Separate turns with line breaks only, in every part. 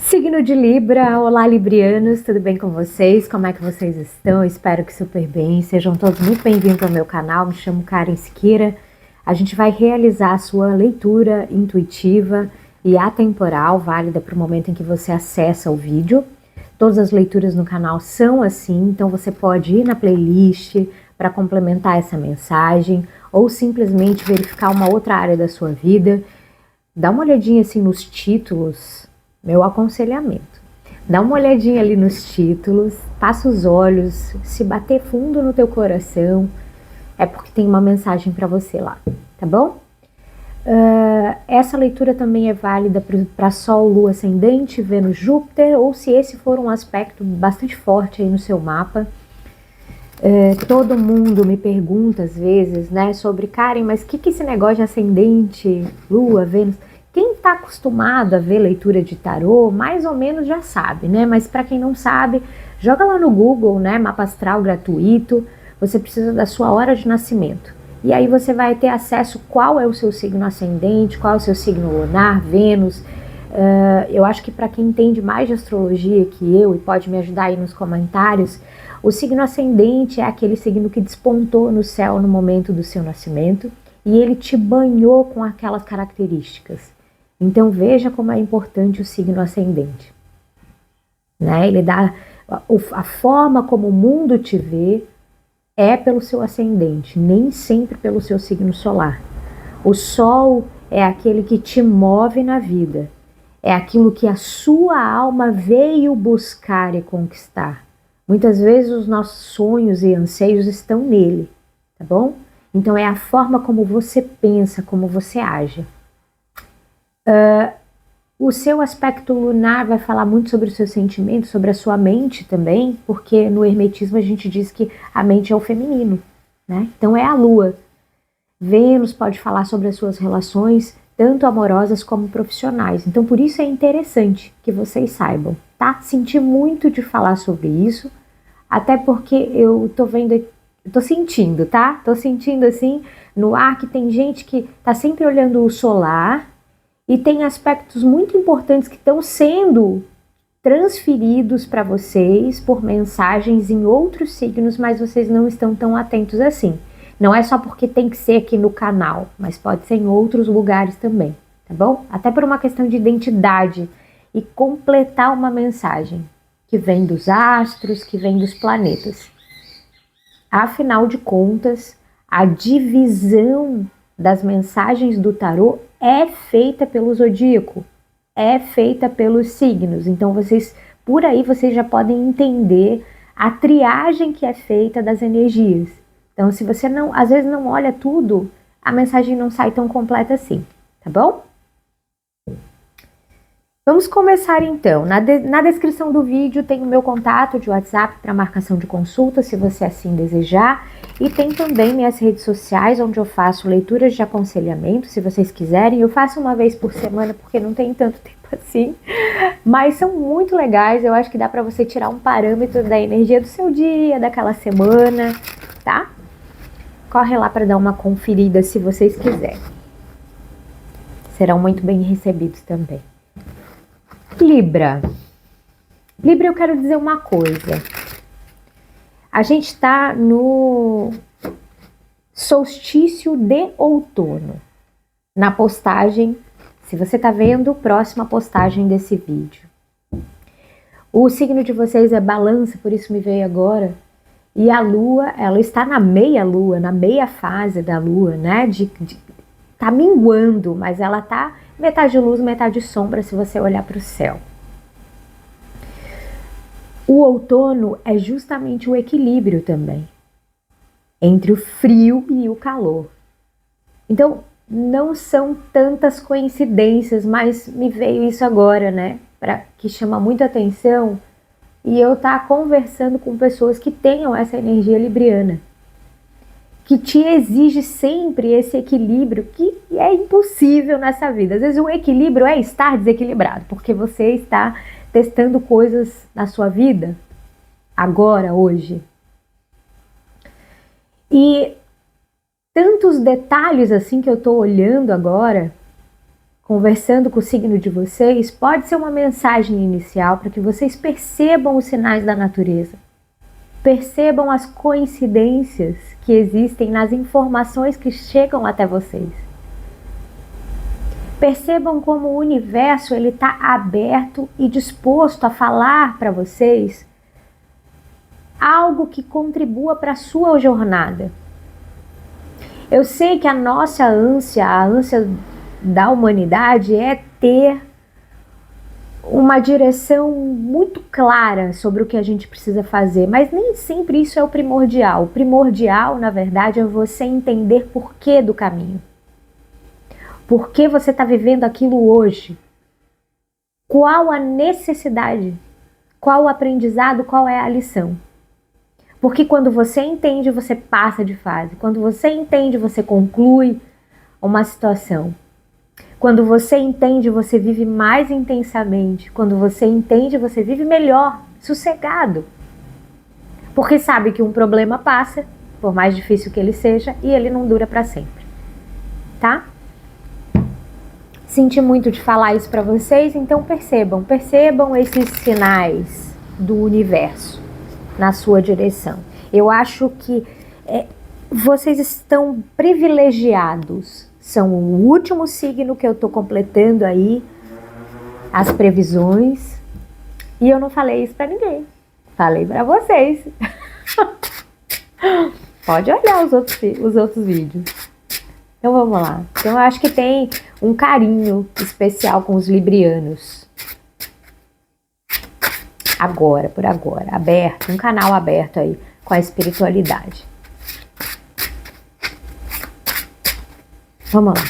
Signo de Libra, olá Librianos, tudo bem com vocês? Como é que vocês estão? Espero que super bem, sejam todos muito bem-vindos ao meu canal, me chamo Karen Siqueira. A gente vai realizar a sua leitura intuitiva e atemporal, válida para o momento em que você acessa o vídeo. Todas as leituras no canal são assim, então você pode ir na playlist para complementar essa mensagem ou simplesmente verificar uma outra área da sua vida. Dá uma olhadinha assim nos títulos. Meu aconselhamento, dá uma olhadinha ali nos títulos, passa os olhos, se bater fundo no teu coração, é porque tem uma mensagem para você lá, tá bom? Essa leitura também é válida para Sol, Lua, Ascendente, Vênus, Júpiter, ou se esse for um aspecto bastante forte aí no seu mapa. Todo mundo me pergunta às vezes, né, sobre Karen, mas o que esse negócio de Ascendente, Lua, Vênus... Quem está acostumado a ver leitura de tarô, mais ou menos já sabe, né? Mas para quem não sabe, joga lá no Google, né? Mapa astral gratuito. Você precisa da sua hora de nascimento. E aí você vai ter acesso qual é o seu signo ascendente, qual é o seu signo lunar, Vênus. Eu acho que para quem entende mais de astrologia que eu e pode me ajudar aí nos comentários, o signo ascendente é aquele signo que despontou no céu no momento do seu nascimento e ele te banhou com aquelas características. Então veja como é importante o signo ascendente, né? Ele dá a forma como o mundo te vê é pelo seu ascendente, nem sempre pelo seu signo solar. O Sol é aquele que te move na vida, é aquilo que a sua alma veio buscar e conquistar. Muitas vezes os nossos sonhos e anseios estão nele, tá bom? Então é a forma como você pensa, como você age. O seu aspecto lunar vai falar muito sobre os seus sentimentos, sobre a sua mente também, porque no hermetismo a gente diz que a mente é o feminino, né? Então é a lua. Vênus pode falar sobre as suas relações, tanto amorosas como profissionais. Então por isso é interessante que vocês saibam, tá? Senti muito de falar sobre isso, até porque eu tô vendo, eu tô sentindo, tá? Tô sentindo assim no ar que tem gente que tá sempre olhando o solar, e tem aspectos muito importantes que estão sendo transferidos para vocês por mensagens em outros signos, mas vocês não estão tão atentos assim. Não é só porque tem que ser aqui no canal, mas pode ser em outros lugares também, tá bom? Até por uma questão de identidade e completar uma mensagem que vem dos astros, que vem dos planetas. Afinal de contas, a divisão das mensagens do tarô é feita pelo zodíaco, é feita pelos signos. Então por aí vocês já podem entender a triagem que é feita das energias. Então se você às vezes não olha tudo, a mensagem não sai tão completa assim, tá bom? Vamos começar então. Na descrição do vídeo tem o meu contato de WhatsApp para marcação de consulta, se você assim desejar. E tem também minhas redes sociais, onde eu faço leituras de aconselhamento, se vocês quiserem. Eu faço uma vez por semana, porque não tem tanto tempo assim. Mas são muito legais, eu acho que dá para você tirar um parâmetro da energia do seu dia, daquela semana, tá? Corre lá para dar uma conferida se vocês quiserem. Serão muito bem recebidos também. Libra, eu quero dizer uma coisa, a gente está no solstício de outono, na postagem, se você está vendo, próxima postagem desse vídeo. O signo de vocês é Balança, por isso me veio agora, e a lua, ela está na meia lua, na meia fase da lua, né, tá minguando, mas ela tá metade luz, metade sombra, se você olhar para o céu. O outono é justamente o equilíbrio também, entre o frio e o calor. Então, não são tantas coincidências, mas me veio isso agora, né, que chama muita atenção, e eu tá conversando com pessoas que tenham essa energia libriana, que te exige sempre esse equilíbrio, que é impossível nessa vida. Às vezes o equilíbrio é estar desequilibrado, porque você está testando coisas na sua vida, agora, hoje. E tantos detalhes assim que eu estou olhando agora, conversando com o signo de vocês, pode ser uma mensagem inicial para que vocês percebam os sinais da natureza. Percebam as coincidências que existem nas informações que chegam até vocês. Percebam como o universo está aberto e disposto a falar para vocês algo que contribua para a sua jornada. Eu sei que a nossa ânsia, a ânsia da humanidade é ter uma direção muito clara sobre o que a gente precisa fazer, mas nem sempre isso é o primordial. O primordial, na verdade, é você entender porquê do caminho. Por que você está vivendo aquilo hoje? Qual a necessidade? Qual o aprendizado? Qual é a lição? Porque quando você entende, você passa de fase. Quando você entende, você conclui uma situação. Quando você entende, você vive mais intensamente. Quando você entende, você vive melhor, sossegado. Porque sabe que um problema passa, por mais difícil que ele seja, e ele não dura para sempre. Tá? Senti muito de falar isso para vocês, então percebam esses sinais do universo na sua direção. Eu acho que vocês estão privilegiados. São o último signo que eu estou completando aí as previsões. E eu não falei isso para ninguém. Falei para vocês. Pode olhar os outros vídeos. Então vamos lá. Então eu acho que tem um carinho especial com os librianos. Agora, por agora. Aberto, um canal aberto aí com a espiritualidade. Vamos lá.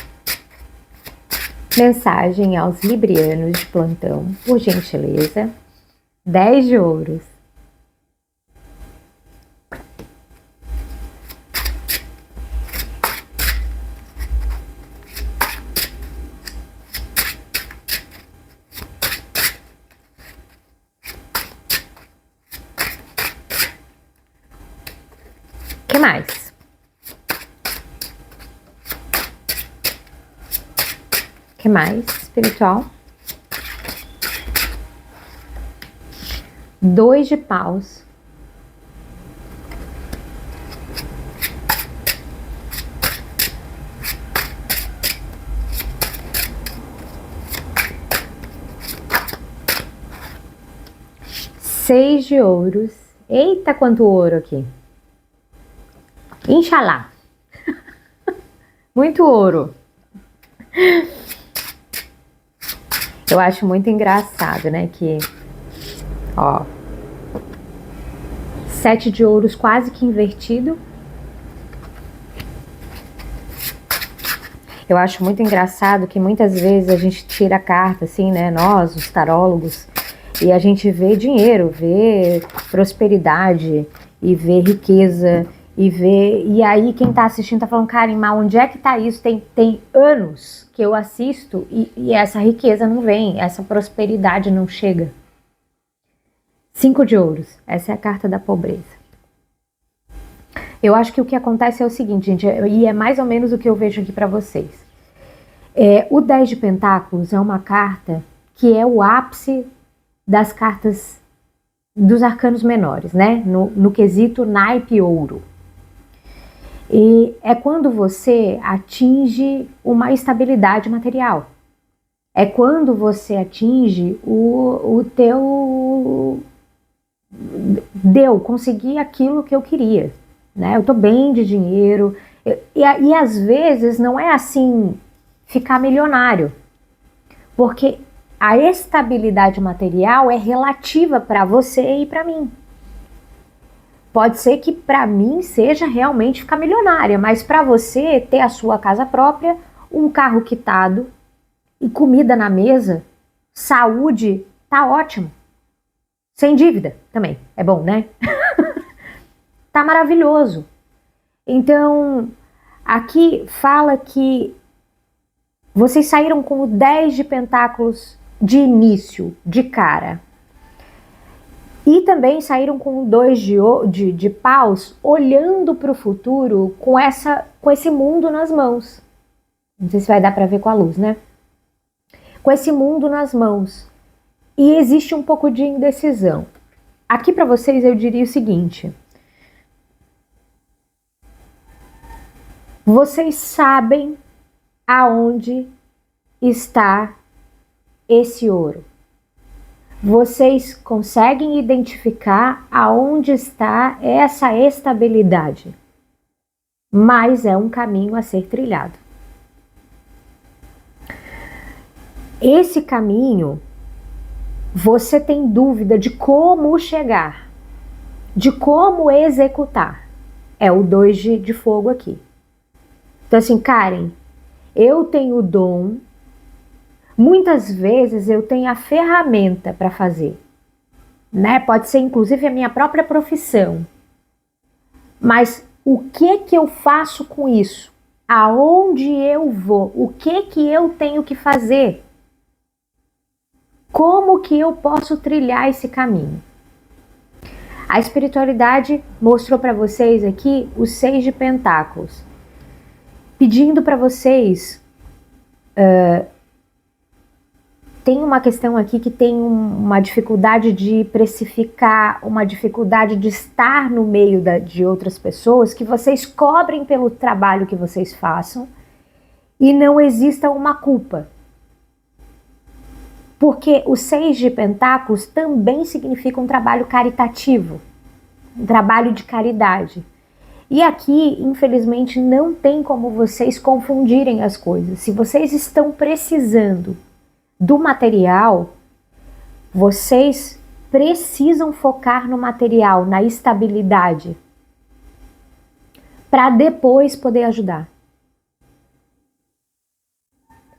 Mensagem aos librianos de plantão, por gentileza. 10 de ouros. O que mais? O que mais? Espiritual. 2 de paus. Seis de ouros. Eita, quanto ouro aqui. Inxalá. Muito ouro. Eu acho muito engraçado, né, que, ó, 7 de ouros quase que invertido. Eu acho muito engraçado que muitas vezes a gente tira a carta, assim, né, nós, os tarólogos, e a gente vê dinheiro, vê prosperidade, e vê riqueza, e aí quem tá assistindo tá falando, Karen, mas onde é que tá isso? Tem anos que eu assisto e essa riqueza não vem, essa prosperidade não chega. 5 de ouros, essa é a carta da pobreza. Eu acho que o que acontece é o seguinte, gente, e é mais ou menos o que eu vejo aqui para vocês. O 10 de pentáculos é uma carta que é o ápice das cartas dos arcanos menores, né? No quesito naipe ouro. E é quando você atinge uma estabilidade material. É quando você atinge o teu... consegui aquilo que eu queria. Né? Eu tô bem de dinheiro. E às vezes não é assim ficar milionário. Porque a estabilidade material é relativa para você e para mim. Pode ser que para mim seja realmente ficar milionária, mas para você ter a sua casa própria, um carro quitado e comida na mesa, saúde, tá ótimo. Sem dívida também, é bom, né? Tá maravilhoso. Então, aqui fala que vocês saíram com o 10 de pentáculos de início, de cara. E também saíram com o 2 de paus, olhando para o futuro com esse mundo nas mãos. Não sei se vai dar para ver com a luz, né? com esse mundo nas mãos. E existe um pouco de indecisão. Aqui para vocês eu diria o seguinte: vocês sabem aonde está esse ouro. Vocês conseguem identificar aonde está essa estabilidade. Mas é um caminho a ser trilhado. Esse caminho, você tem dúvida de como chegar, de como executar. É o 2 de fogo aqui. Então assim, Karen, eu tenho o dom, muitas vezes eu tenho a ferramenta para fazer, né? Pode ser inclusive a minha própria profissão. Mas o que eu faço com isso? Aonde eu vou? O que eu tenho que fazer? Como que eu posso trilhar esse caminho? A espiritualidade mostrou para vocês aqui os 6 de pentáculos, pedindo para vocês. Tem uma questão aqui que tem uma dificuldade de precificar, uma dificuldade de estar no meio de outras pessoas, que vocês cobrem pelo trabalho que vocês façam e não exista uma culpa. Porque o 6 de pentáculos também significa um trabalho caritativo, um trabalho de caridade. E aqui, infelizmente, não tem como vocês confundirem as coisas. Se vocês estão precisando do material, vocês precisam focar no material, na estabilidade, para depois poder ajudar.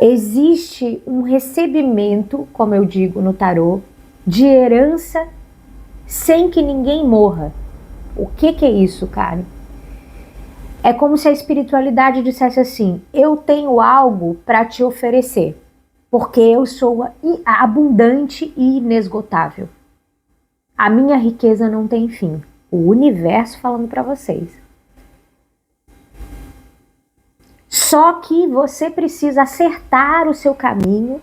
Existe um recebimento, como eu digo no tarô, de herança sem que ninguém morra. O que é isso, Karen? É como se a espiritualidade dissesse assim: eu tenho algo para te oferecer, porque eu sou abundante e inesgotável. A minha riqueza não tem fim. O universo falando para vocês. Só que você precisa acertar o seu caminho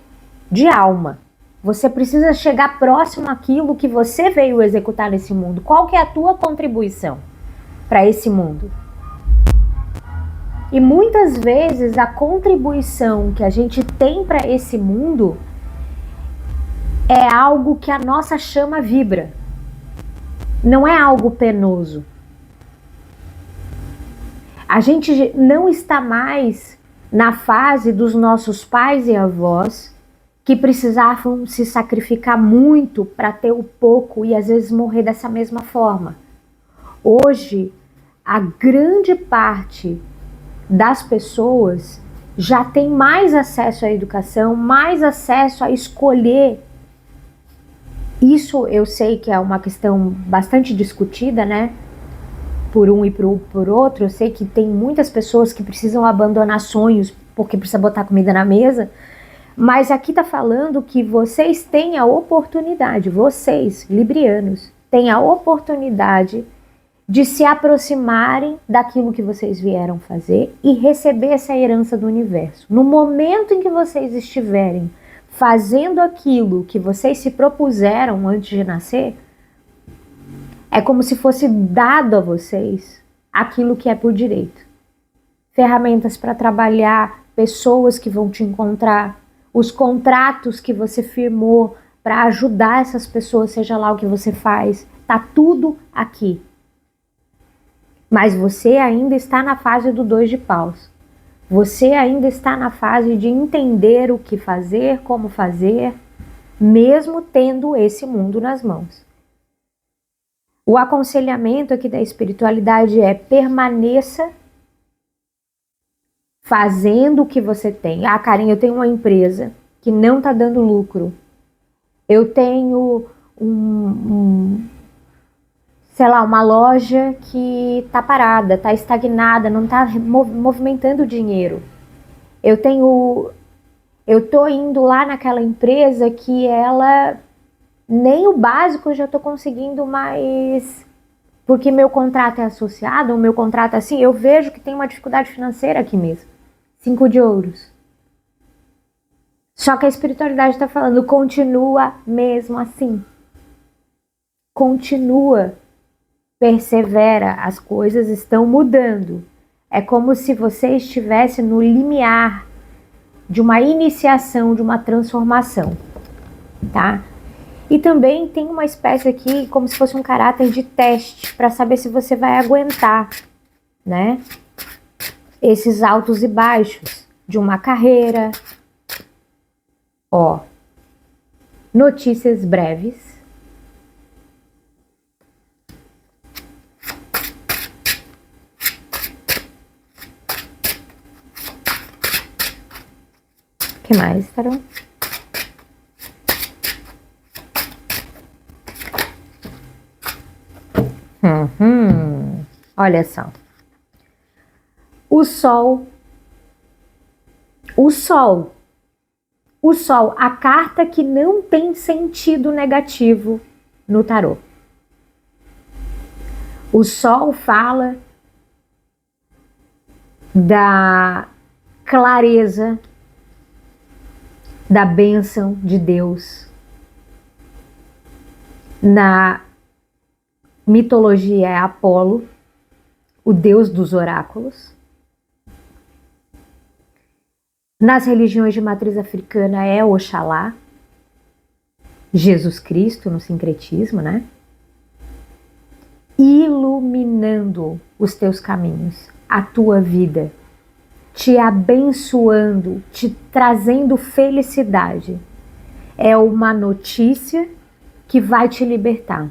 de alma. Você precisa chegar próximo àquilo que você veio executar nesse mundo. Qual que é a tua contribuição para esse mundo? E muitas vezes a contribuição que a gente tem para esse mundo é algo que a nossa chama vibra. Não é algo penoso. A gente não está mais na fase dos nossos pais e avós que precisavam se sacrificar muito para ter o pouco e às vezes morrer dessa mesma forma. Hoje, a grande parte das pessoas já tem mais acesso à educação, mais acesso a escolher. Isso eu sei que é uma questão bastante discutida, né? Por um e por outro. Eu sei que tem muitas pessoas que precisam abandonar sonhos porque precisa botar comida na mesa, mas aqui tá falando que vocês têm a oportunidade, vocês, librianos, têm a oportunidade de se aproximarem daquilo que vocês vieram fazer e receber essa herança do universo. No momento em que vocês estiverem fazendo aquilo que vocês se propuseram antes de nascer, é como se fosse dado a vocês aquilo que é por direito. Ferramentas para trabalhar, pessoas que vão te encontrar, os contratos que você firmou para ajudar essas pessoas, seja lá o que você faz, tá tudo aqui. Mas você ainda está na fase do 2 de paus. Você ainda está na fase de entender o que fazer, como fazer, mesmo tendo esse mundo nas mãos. O aconselhamento aqui da espiritualidade é: permaneça fazendo o que você tem. Ah, Karen, eu tenho uma empresa que não está dando lucro. Eu tenho sei lá, uma loja que está parada, está estagnada, não está movimentando dinheiro. Eu tô indo lá naquela empresa que ela nem o básico eu já estou conseguindo mais, porque meu contrato é associado, o meu contrato é assim, eu vejo que tem uma dificuldade financeira aqui mesmo. 5 de ouros. Só que a espiritualidade está falando, continua mesmo assim. Continua, persevera, as coisas estão mudando. É como se você estivesse no limiar de uma iniciação, de uma transformação, tá? E também tem uma espécie aqui, como se fosse um caráter de teste, para saber se você vai aguentar, né? Esses altos e baixos de uma carreira. Ó, notícias breves. O que mais, Tarô? Olha só. O Sol, a carta que não tem sentido negativo no tarô. O Sol fala da clareza, da bênção de Deus. Na mitologia é Apolo, o deus dos oráculos. Nas religiões de matriz africana é Oxalá, Jesus Cristo no sincretismo, né? Iluminando os teus caminhos, a tua vida, te abençoando, te trazendo felicidade. É uma notícia que vai te libertar.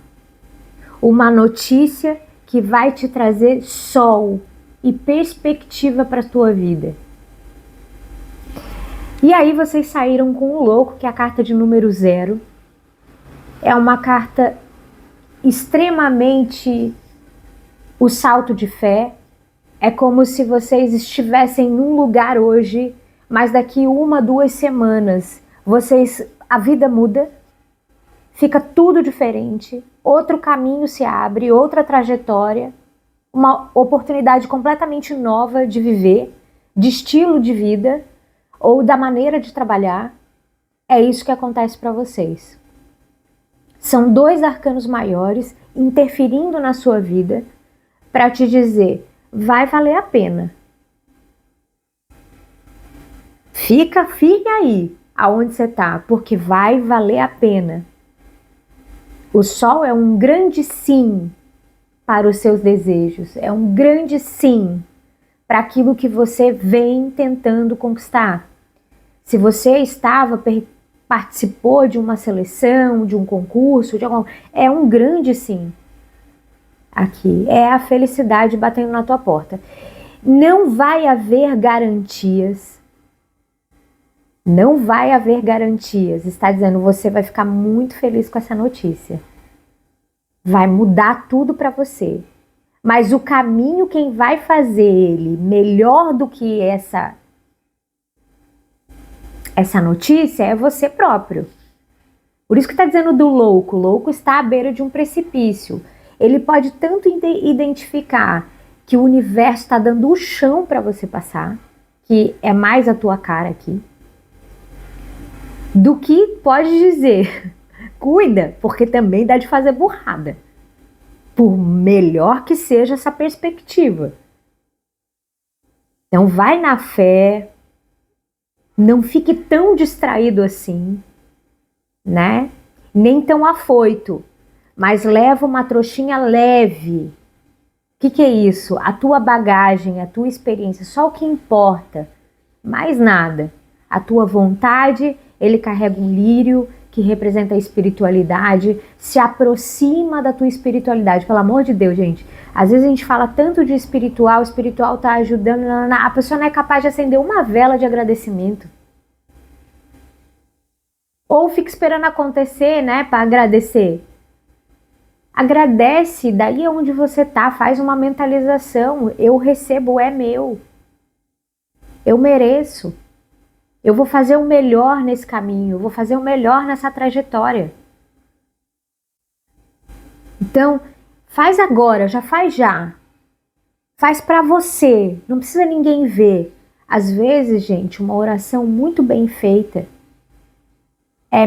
Uma notícia que vai te trazer sol e perspectiva para a tua vida. E aí vocês saíram com o louco, que é a carta de número 0. É uma carta extremamente o salto de fé. É como se vocês estivessem num lugar hoje, mas daqui 1, 2 semanas, a vida muda, fica tudo diferente, outro caminho se abre, outra trajetória, uma oportunidade completamente nova de viver, de estilo de vida, ou da maneira de trabalhar. É isso que acontece para vocês. São 2 arcanos maiores interferindo na sua vida para te dizer, vai valer a pena. Fica firme aí, aonde você está, porque vai valer a pena. O Sol é um grande sim para os seus desejos, é um grande sim para aquilo que você vem tentando conquistar. Se você participou de uma seleção, de um concurso, é um grande sim. Aqui é a felicidade batendo na tua porta. Não vai haver garantias. Não vai haver garantias. Está dizendo, você vai ficar muito feliz com essa notícia. Vai mudar tudo para você. Mas o caminho, quem vai fazer ele melhor do que essa notícia é você próprio. Por isso que está dizendo do louco. O louco está à beira de um precipício. Ele pode tanto identificar que o universo está dando o chão para você passar, que é mais a tua cara aqui, do que pode dizer, cuida, porque também dá de fazer burrada. Por melhor que seja essa perspectiva. Então vai na fé, não fique tão distraído assim, né? Nem tão afoito, mas leva uma trouxinha leve. O que é isso? A tua bagagem, a tua experiência, só o que importa, mais nada. A tua vontade, ele carrega um lírio que representa a espiritualidade, se aproxima da tua espiritualidade, pelo amor de Deus, gente. Às vezes a gente fala tanto de espiritual, o espiritual tá ajudando, a pessoa não é capaz de acender uma vela de agradecimento. Ou fica esperando acontecer, né, para agradecer. Agradece, daí onde você tá, faz uma mentalização, eu recebo, é meu. Eu mereço. Eu vou fazer o melhor nesse caminho, eu vou fazer o melhor nessa trajetória. Então, faz agora, já faz já. Faz para você, não precisa ninguém ver. Às vezes, gente, uma oração muito bem feita é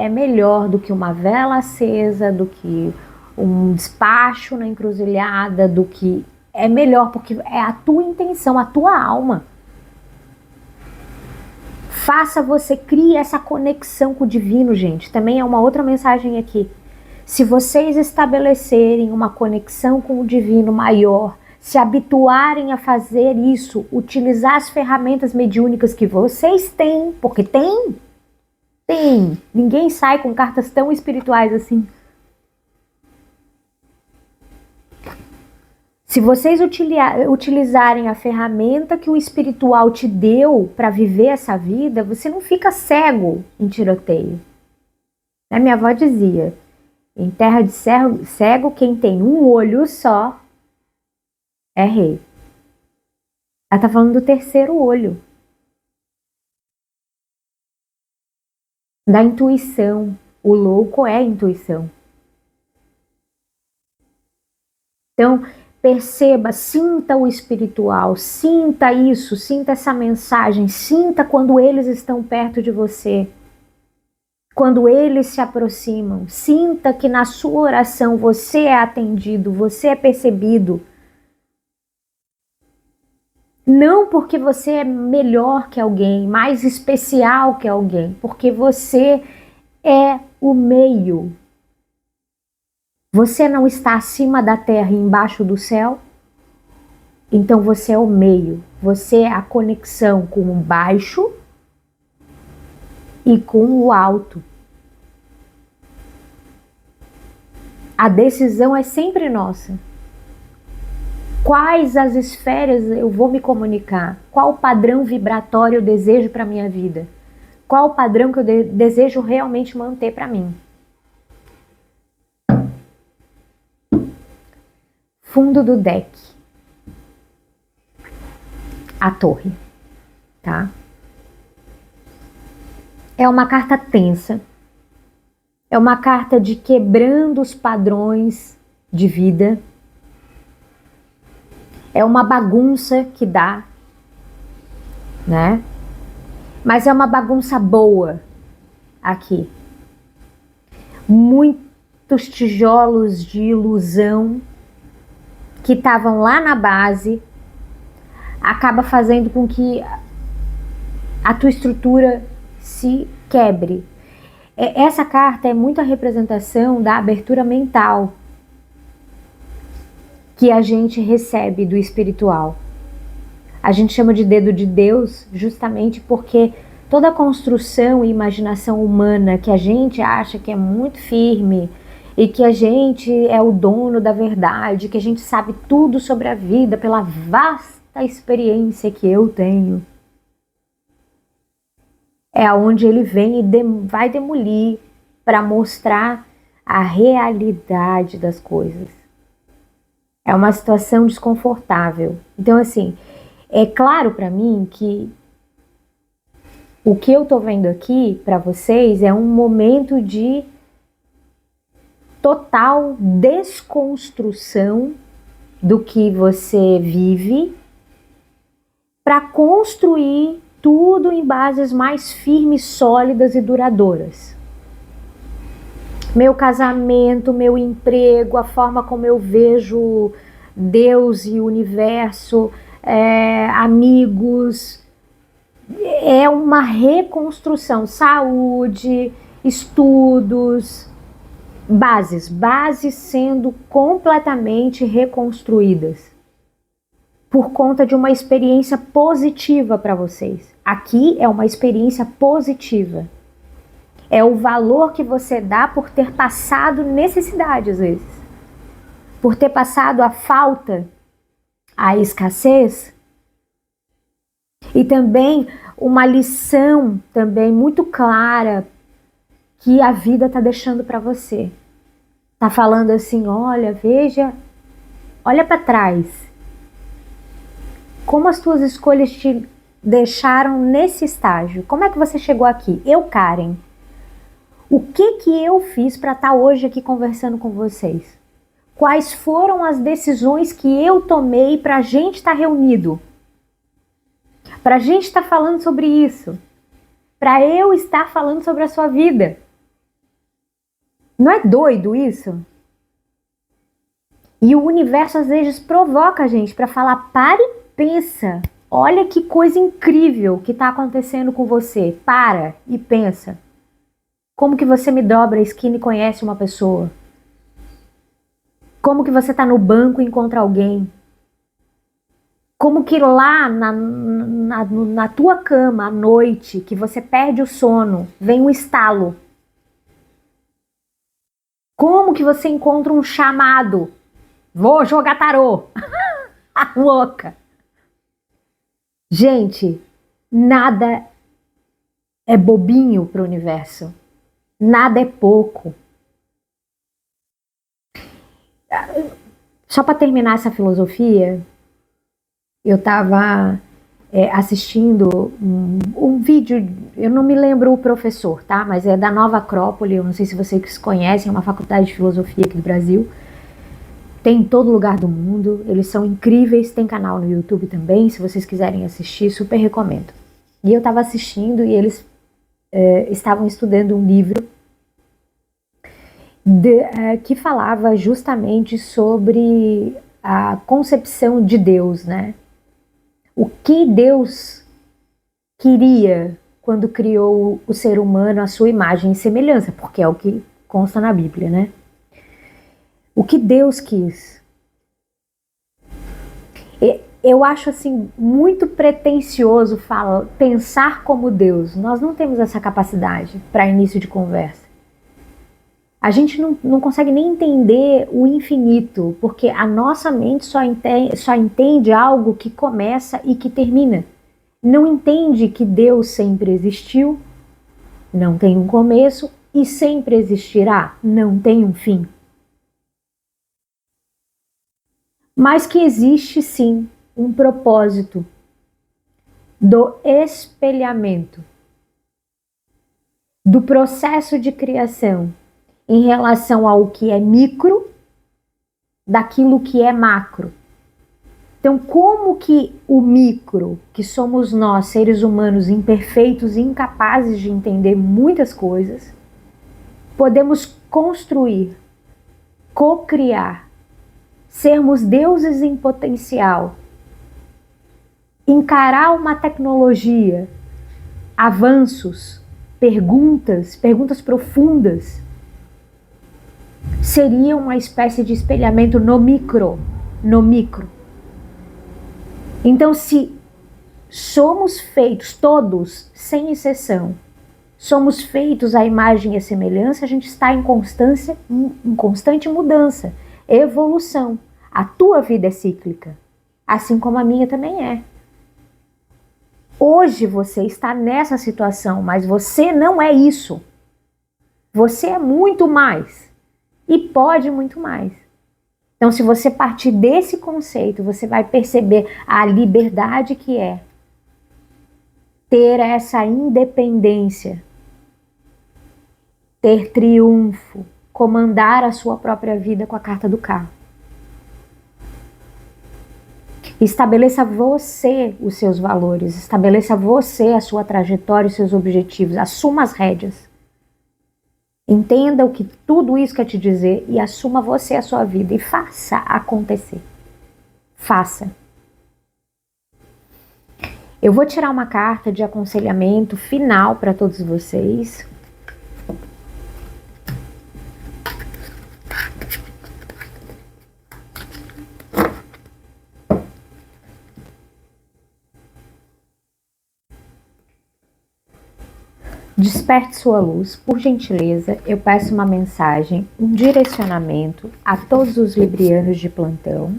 melhor do que uma vela acesa, do que um despacho na encruzilhada, do que... É melhor porque é a tua intenção, a tua alma. Crie essa conexão com o divino, gente. Também é uma outra mensagem aqui. Se vocês estabelecerem uma conexão com o divino maior, se habituarem a fazer isso, utilizar as ferramentas mediúnicas que vocês têm, porque tem. Ninguém sai com cartas tão espirituais assim. Se vocês utilizarem a ferramenta que o espiritual te deu para viver essa vida, você não fica cego em tiroteio. Minha avó dizia, em terra de cego, quem tem um olho só é rei. Ela está falando do terceiro olho. Da intuição. O louco é a intuição. Então, perceba, sinta o espiritual, sinta isso, sinta essa mensagem, sinta quando eles estão perto de você, quando eles se aproximam, sinta que na sua oração você é atendido, você é percebido. Não porque você é melhor que alguém, mais especial que alguém, porque você é o meio. Você não está acima da terra e embaixo do céu? Então você é o meio. Você é a conexão com o baixo e com o alto. A decisão é sempre nossa. Quais as esferas eu vou me comunicar? Qual padrão vibratório eu desejo para a minha vida? Qual padrão que eu desejo realmente manter para mim? Fundo do deck. A torre, tá? É uma carta tensa. É uma carta de quebrando os padrões de vida. É uma bagunça que dá, né? Mas é uma bagunça boa aqui. Muitos tijolos de ilusão que estavam lá na base, acaba fazendo com que a tua estrutura se quebre. Essa carta é muito a representação da abertura mental que a gente recebe do espiritual. A gente chama de dedo de Deus justamente porque toda a construção e imaginação humana que a gente acha que é muito firme, e que a gente é o dono da verdade, que a gente sabe tudo sobre a vida pela vasta experiência que eu tenho. É aonde ele vem e vai demolir para mostrar a realidade das coisas. É uma situação desconfortável. Então, assim, é claro para mim que o que eu tô vendo aqui para vocês é um momento de total desconstrução do que você vive para construir tudo em bases mais firmes, sólidas e duradouras. Meu casamento, meu emprego, a forma como eu vejo Deus e o universo, amigos, é uma reconstrução, saúde, estudos, bases sendo completamente reconstruídas por conta de uma experiência positiva para vocês. Aqui é uma experiência positiva. É o valor que você dá por ter passado necessidade às vezes, por ter passado a falta, a escassez, e também uma lição também muito clara que a vida está deixando para você. Está falando assim, olha, veja, olha para trás. Como as tuas escolhas te deixaram nesse estágio? Como é que você chegou aqui? Eu, Karen, o que eu fiz para estar hoje aqui conversando com vocês? Quais foram as decisões que eu tomei para a gente estar reunido? Para a gente estar falando sobre isso? para eu estar falando sobre a sua vida. Não é doido isso? E o universo às vezes provoca a gente para falar, para e pensa. Olha que coisa incrível que está acontecendo com você. Para e pensa. Como que você me dobra a esquina e conhece uma pessoa? Como que você está no banco e encontra alguém? Como que lá na tua cama à noite, que você perde o sono, vem um estalo? Como que você encontra um chamado? Vou jogar tarô. A louca. Gente, nada é bobinho para o universo. Nada é pouco. Só para terminar essa filosofia, eu estava assistindo um vídeo, eu não me lembro o professor, tá? Mas é da Nova Acrópole, eu não sei se vocês conhecem, é uma faculdade de filosofia aqui do Brasil. Tem em todo lugar do mundo, eles são incríveis, tem canal no YouTube também, se vocês quiserem assistir, super recomendo. E eu estava assistindo e eles estavam estudando um livro que falava justamente sobre a concepção de Deus, né? O que Deus queria quando criou o ser humano à sua imagem e semelhança, porque é o que consta na Bíblia, né? O que Deus quis. Eu acho assim muito pretensioso pensar como Deus. Nós não temos essa capacidade para início de conversa. A gente não consegue nem entender o infinito, porque a nossa mente só entende algo que começa e que termina. Não entende que Deus sempre existiu, não tem um começo e sempre existirá, não tem um fim. Mas que existe sim um propósito do espelhamento, do processo de criação em relação ao que é micro, daquilo que é macro. Então, como que o micro, que somos nós, seres humanos imperfeitos e incapazes de entender muitas coisas, podemos construir, co-criar, sermos deuses em potencial, encarar uma tecnologia, avanços, perguntas profundas, seria uma espécie de espelhamento no micro. Então, se somos feitos, todos, sem exceção, somos feitos à imagem e à semelhança, a gente está em constante mudança, evolução. A tua vida é cíclica, assim como a minha também é. Hoje você está nessa situação, mas você não é isso. Você é muito mais e pode muito mais. Então, se você partir desse conceito, você vai perceber a liberdade que é ter essa independência, ter triunfo, comandar a sua própria vida com a carta do carro. Estabeleça você os seus valores, estabeleça você a sua trajetória, os seus objetivos, assuma as rédeas. Entenda o que tudo isso quer te dizer e assuma você a sua vida e faça acontecer. Faça. Eu vou tirar uma carta de aconselhamento final para todos vocês. Desperte sua luz, por gentileza, eu peço uma mensagem, um direcionamento a todos os librianos de plantão.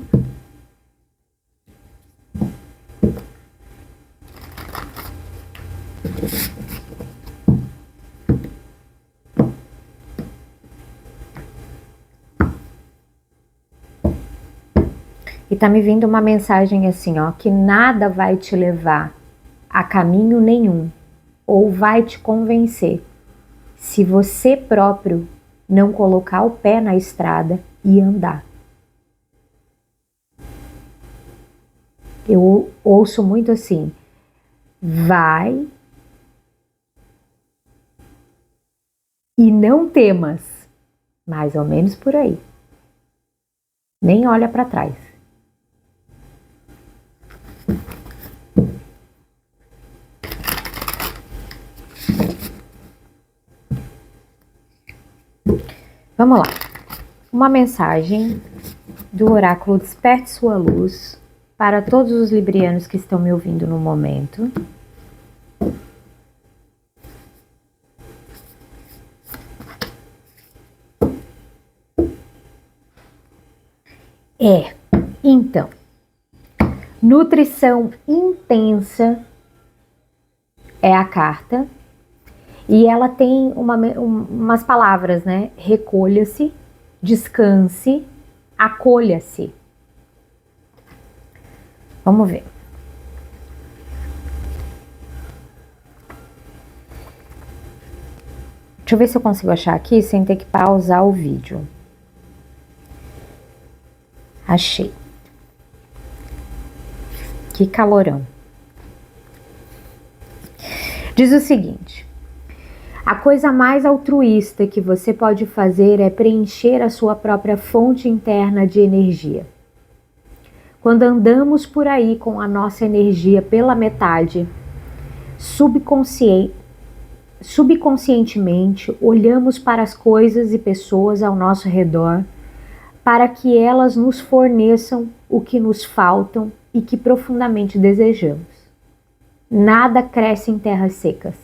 E tá me vindo uma mensagem assim, ó, que nada vai te levar a caminho nenhum, ou vai te convencer, se você próprio não colocar o pé na estrada e andar. Eu ouço muito assim, vai, E não temas. Mais ou menos por aí. Nem olha para trás. Vamos lá. Uma mensagem do oráculo Desperte Sua Luz para todos os librianos que estão me ouvindo no momento. Então, nutrição intensa é a carta e ela tem umas palavras, né? Recolha-se, descanse, acolha-se. Vamos ver. Deixa eu ver se eu consigo achar aqui sem ter que pausar o vídeo. Achei. Que calorão. Diz o seguinte: a coisa mais altruísta que você pode fazer é preencher a sua própria fonte interna de energia. Quando andamos por aí com a nossa energia pela metade, subconscientemente olhamos para as coisas e pessoas ao nosso redor para que elas nos forneçam o que nos faltam e que profundamente desejamos. Nada cresce em terras secas.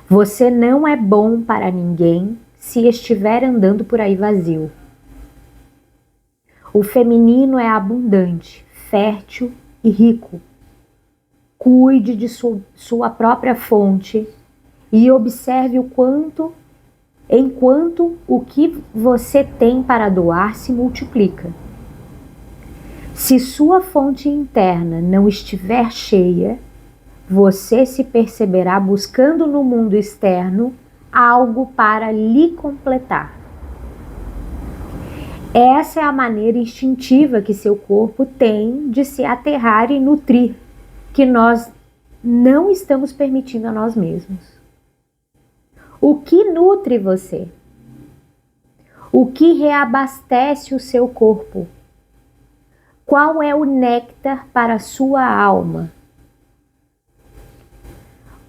Você não é bom para ninguém se estiver andando por aí vazio. O feminino é abundante, fértil e rico. Cuide de sua própria fonte e observe enquanto o que você tem para doar se multiplica. Se sua fonte interna não estiver cheia, você se perceberá buscando no mundo externo algo para lhe completar. Essa é a maneira instintiva que seu corpo tem de se aterrar e nutrir, que nós não estamos permitindo a nós mesmos. O que nutre você? O que reabastece o seu corpo? Qual é o néctar para a sua alma?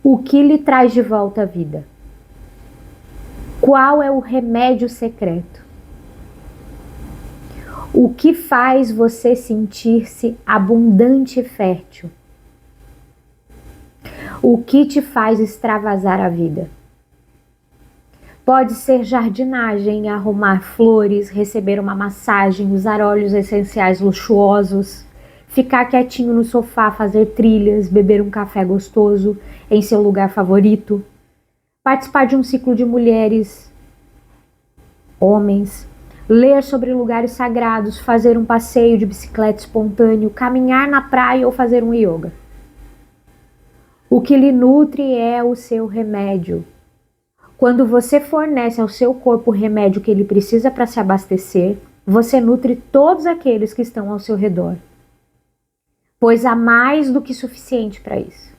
O que lhe traz de volta à vida? Qual é o remédio secreto? O que faz você sentir-se abundante e fértil? O que te faz extravasar a vida? Pode ser jardinagem, arrumar flores, receber uma massagem, usar óleos essenciais luxuosos, ficar quietinho no sofá, fazer trilhas, beber um café gostoso em seu lugar favorito, participar de um ciclo de mulheres, homens, ler sobre lugares sagrados, fazer um passeio de bicicleta espontâneo, caminhar na praia ou fazer um yoga. O que lhe nutre é o seu remédio. Quando você fornece ao seu corpo o remédio que ele precisa para se abastecer, você nutre todos aqueles que estão ao seu redor. Pois há mais do que suficiente para isso.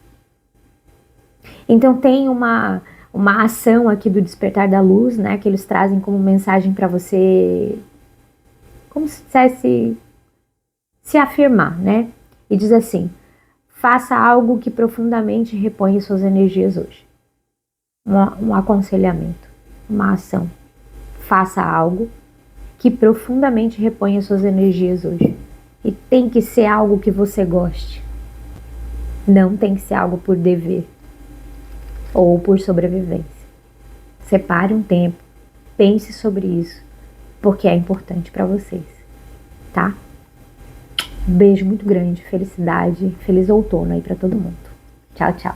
Então tem uma ação aqui do Despertar da Luz, né, que eles trazem como mensagem para você, como se dissesse, se afirmar, né? E diz assim: faça algo que profundamente reponha suas energias hoje. Um aconselhamento, uma ação. Faça algo que profundamente reponha suas energias hoje. E tem que ser algo que você goste. Não tem que ser algo por dever ou por sobrevivência. Separe um tempo, pense sobre isso, porque é importante para vocês, tá? Um beijo muito grande, felicidade, feliz outono aí para todo mundo. Tchau, tchau.